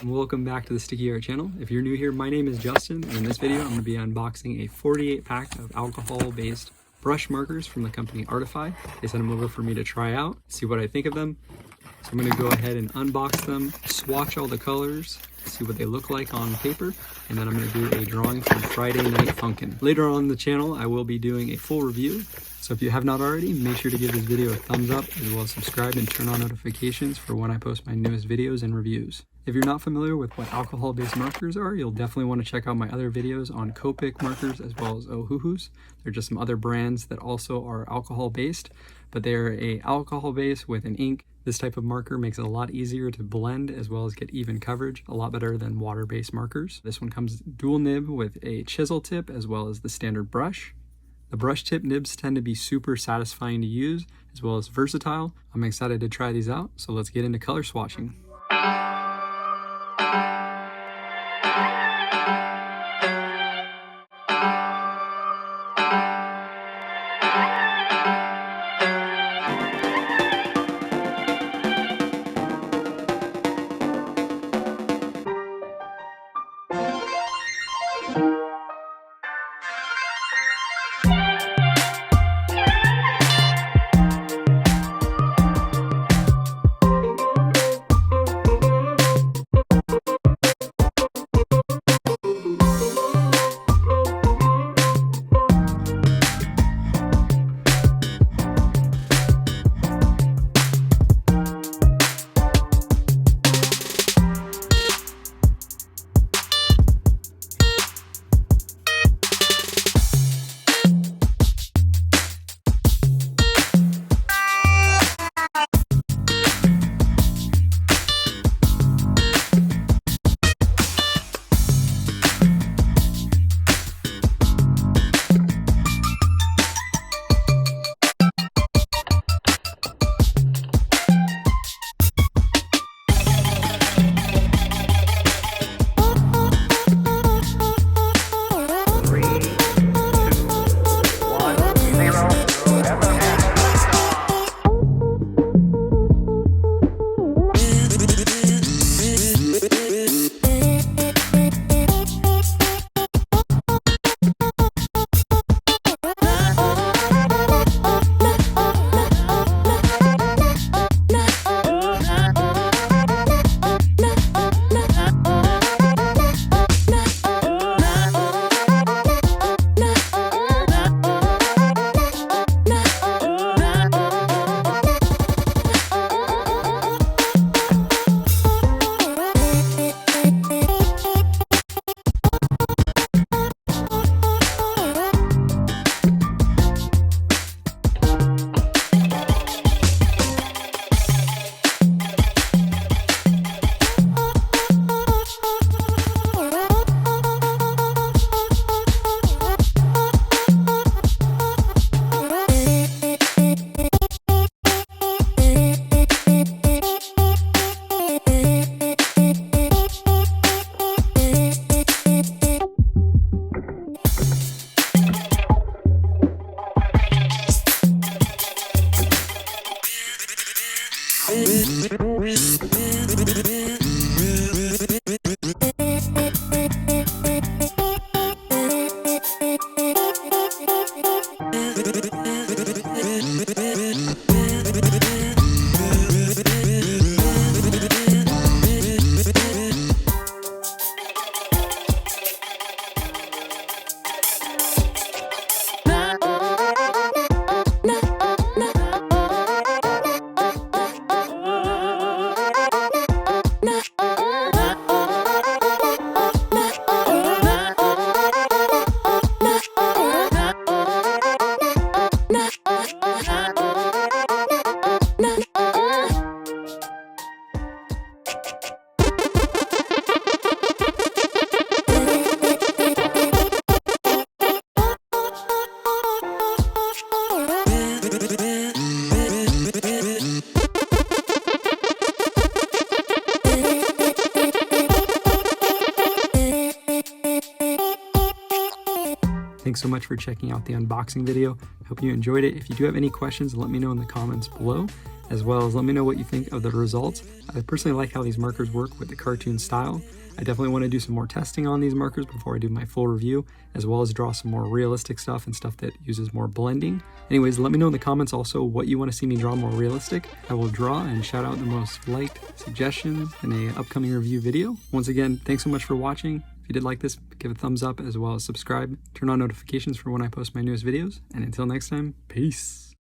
and welcome back to the Sticky Art channel. If you're new here, my name is Justin, and in this video I'm going to be unboxing a 48 pack of alcohol-based brush markers from the company Artify. They sent them over for me to try out, see what I think of them. So I'm going to go ahead and unbox them, swatch all the colors, see what they look like on paper, and then I'm going to do a drawing from Friday Night Funkin'. Later on the channel I will be doing a full review, so if you have not already, make sure to give this video a thumbs up, as well as subscribe and turn on notifications for when I post my newest videos and reviews. If you're not familiar with what alcohol-based markers are, you'll definitely want to check out my other videos on Copic markers as well as Ohuhus. They're just some other brands that also are alcohol-based, but they're a alcohol base with an ink. This type of marker makes it a lot easier to blend as well as get even coverage, a lot better than water-based markers. This one comes dual nib with a chisel tip as well as the standard brush. The brush tip nibs tend to be super satisfying to use as well as versatile. I'm excited to try these out, so let's get into color swatching. Thanks so much for checking out the unboxing video. I hope you enjoyed it. If you do have any questions, let me know in the comments below. as well as let me know what you think of the results. I personally like how these markers work with the cartoon style. I definitely want to do some more testing on these markers before I do my full review, as well as draw some more realistic stuff and stuff that uses more blending. Anyways, let me know in the comments also what you want to see me draw more realistic. I will draw and shout out the most liked suggestions in an upcoming review video. Once again, thanks so much for watching. If you did like this, give a thumbs up as well as subscribe. Turn on notifications for when I post my newest videos. And until next time, peace.